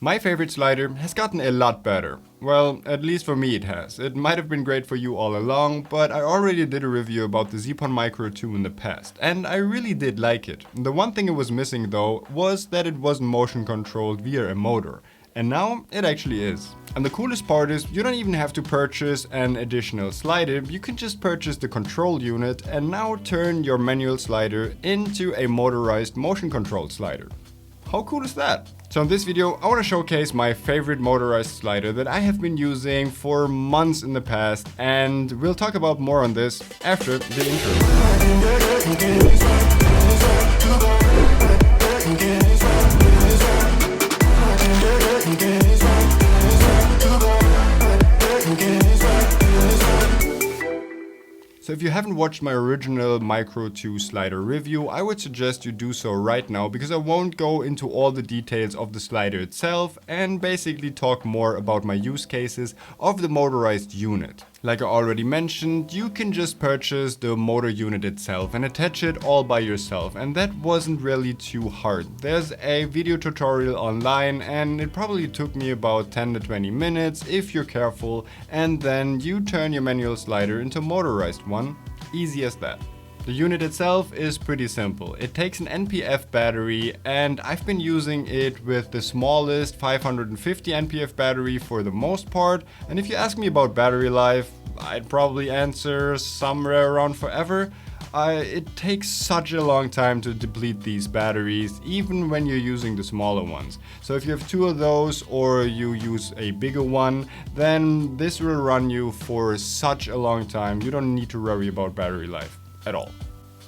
My favorite slider has gotten a lot better. Well, at least for me it has. It might have been great for you all along, but I already did a review about the Zeapon Micro 2 in the past, and I really did like it. The one thing it was missing though was that it wasn't motion controlled via a motor. And now it actually is. And the coolest part is you don't even have to purchase an additional slider, you can just purchase the control unit and now turn your manual slider into a motorized motion controlled slider. How cool is that? So in this video, I want to showcase my favorite motorized slider that I have been using for months in the past, and we'll talk about more on this after the intro. So if you haven't watched my original Micro 2 slider review, I would suggest you do so right now because I won't go into all the details of the slider itself and basically talk more about my use cases of the motorized unit. Like I already mentioned, you can just purchase the motor unit itself and attach it all by yourself, and that wasn't really too hard. There's a video tutorial online and it probably took me about 10 to 20 minutes if you're careful, and then you turn your manual slider into a motorized one. Easy as that. The unit itself is pretty simple. It takes an NPF battery and I've been using it with the smallest 550 NPF battery for the most part. And if you ask me about battery life, I'd probably answer somewhere around forever. It takes such a long time to deplete these batteries, even when you're using the smaller ones. So if you have two of those or you use a bigger one, then this will run you for such a long time. You don't need to worry about battery life at all.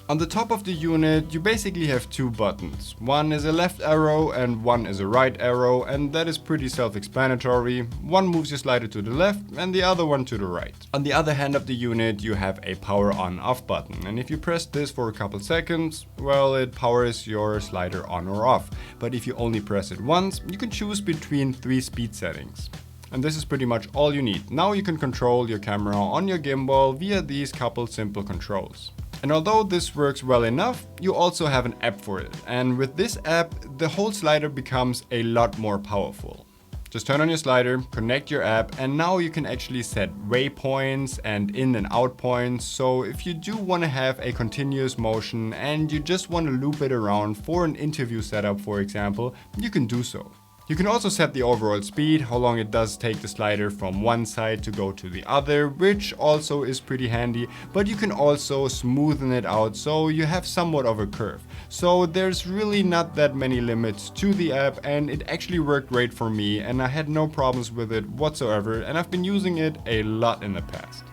On the top of the unit, you basically have two buttons. One is a left arrow and one is a right arrow, and that is pretty self-explanatory. One moves your slider to the left and the other one to the right. On the other hand of the unit, you have a power on/off button, and if you press this for a couple seconds, well, it powers your slider on or off. But if you only press it once, you can choose between 3 speed settings. And this is pretty much all you need. Now you can control your camera on your gimbal via these couple simple controls. And although this works well enough, you also have an app for it. And with this app, the whole slider becomes a lot more powerful. Just turn on your slider, connect your app, and now you can actually set waypoints and in and out points. So if you do want to have a continuous motion and you just want to loop it around for an interview setup, for example, you can do so. You can also set the overall speed, how long it does take the slider from one side to go to the other, which also is pretty handy, but you can also smoothen it out so you have somewhat of a curve. So there's really not that many limits to the app, and it actually worked great for me and I had no problems with it whatsoever, and I've been using it a lot in the past.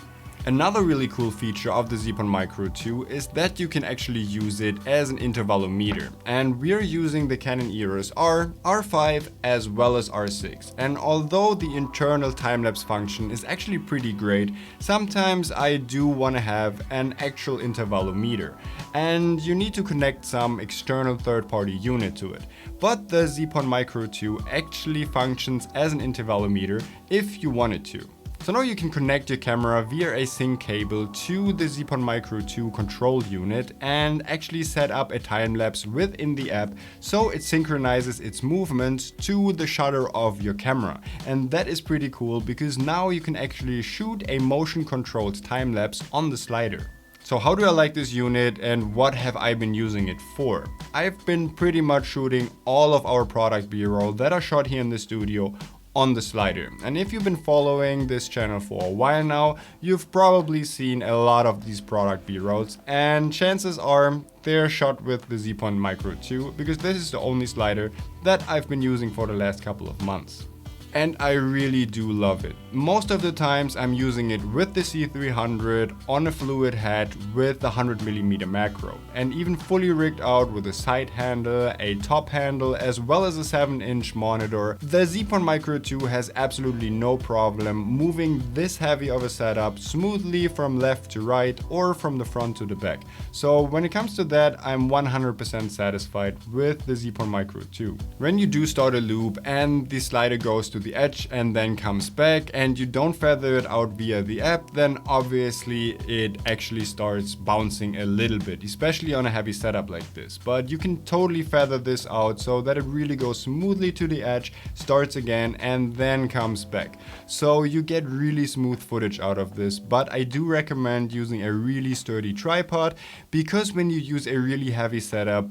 Another really cool feature of the Zeapon Micro 2 is that you can actually use it as an intervalometer. And we're using the Canon EOS R, R5 as well as R6. And although the internal time-lapse function is actually pretty great, sometimes I do want to have an actual intervalometer. And you need to connect some external third-party unit to it. But the Zeapon Micro 2 actually functions as an intervalometer if you wanted to. So now you can connect your camera via a sync cable to the Zeapon Micro 2 control unit and actually set up a time lapse within the app so it synchronizes its movement to the shutter of your camera. And that is pretty cool because now you can actually shoot a motion controlled time lapse on the slider. So how do I like this unit and what have I been using it for? I've been pretty much shooting all of our product B-roll that are shot here in the studio on the slider. And if you've been following this channel for a while now, you've probably seen a lot of these product B-rolls, and chances are they're shot with the Zeapon Micro 2 because this is the only slider that I've been using for the last couple of months. And I really do love it. Most of the times I'm using it with the C300 on a fluid head with the 100mm macro, and even fully rigged out with a side handle, a top handle, as well as a 7-inch monitor. The Zeapon Micro 2 has absolutely no problem moving this heavy of a setup smoothly from left to right or from the front to the back. So when it comes to that, I'm 100% satisfied with the Zeapon Micro 2. When you do start a loop and the slider goes to to the edge and then comes back and you don't feather it out via the app, then obviously it actually starts bouncing a little bit, especially on a heavy setup like this. But you can totally feather this out so that it really goes smoothly to the edge, starts again, and then comes back. So you get really smooth footage out of this, but I do recommend using a really sturdy tripod, because when you use a really heavy setup,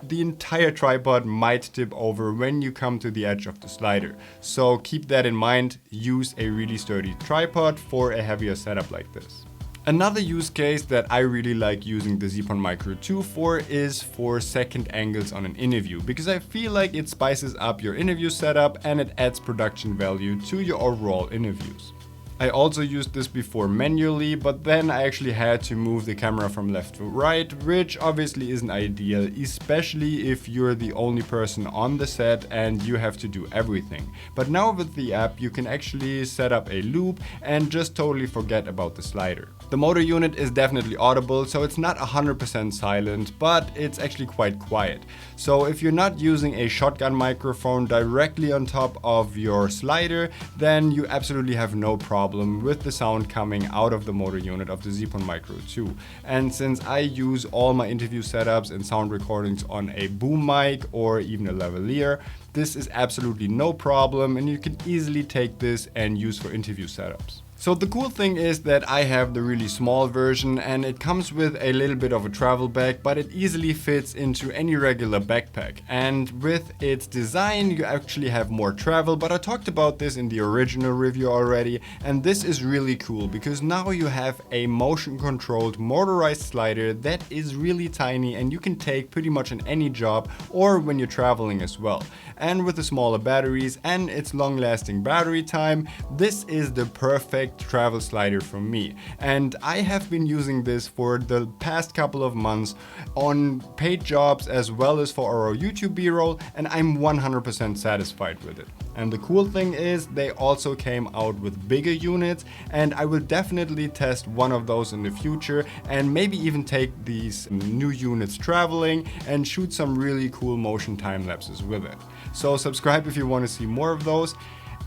the entire tripod might tip over when you come to the edge of the slider. So keep that in mind, use a really sturdy tripod for a heavier setup like this. Another use case that I really like using the Zeapon Micro 2 for is for second angles on an interview, because I feel like it spices up your interview setup and it adds production value to your overall interviews. I also used this before manually, but then I actually had to move the camera from left to right, which obviously isn't ideal, especially if you're the only person on the set and you have to do everything. But now with the app, you can actually set up a loop and just totally forget about the slider. The motor unit is definitely audible, so it's not 100% silent, but it's actually quite quiet. So if you're not using a shotgun microphone directly on top of your slider, then you absolutely have no problem with the sound coming out of the motor unit of the Zeapon Micro 2. And since I use all my interview setups and sound recordings on a boom mic or even a lavalier, this is absolutely no problem, and you can easily take this and use for interview setups. So the cool thing is that I have the really small version and it comes with a little bit of a travel bag, but it easily fits into any regular backpack. And with its design, you actually have more travel, but I talked about this in the original review already. And this is really cool because now you have a motion controlled motorized slider that is really tiny and you can take pretty much in any job or when you're traveling as well. And with the smaller batteries and its long lasting battery time, this is the perfect travel slider for me. And I have been using this for the past couple of months on paid jobs as well as for our YouTube B-roll, and I'm 100% satisfied with it. And the cool thing is they also came out with bigger units, and I will definitely test one of those in the future and maybe even take these new units traveling and shoot some really cool motion time lapses with it. So subscribe if you want to see more of those.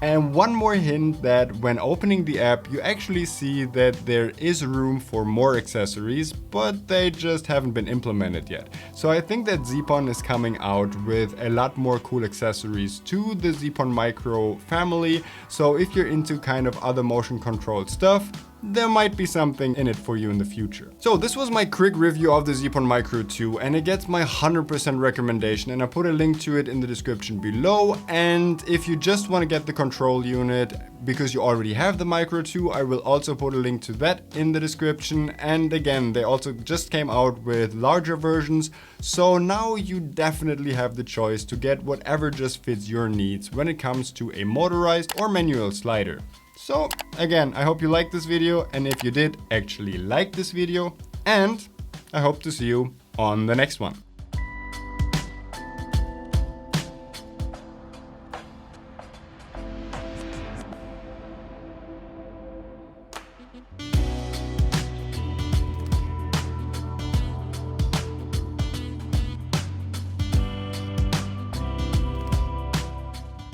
And one more hint, that when opening the app, you actually see that there is room for more accessories, but they just haven't been implemented yet. So I think that Zeapon is coming out with a lot more cool accessories to the Zeapon Micro family. So if you're into kind of other motion controlled stuff, there might be something in it for you in the future. So this was my quick review of the Zeapon Micro 2, and it gets my 100% recommendation, and I put a link to it in the description below. And if you just want to get the control unit because you already have the Micro 2, I will also put a link to that in the description. And again, they also just came out with larger versions, so now you definitely have the choice to get whatever just fits your needs when it comes to a motorized or manual slider. So again, I hope you liked this video, and if you did actually like this video, and I hope to see you on the next one.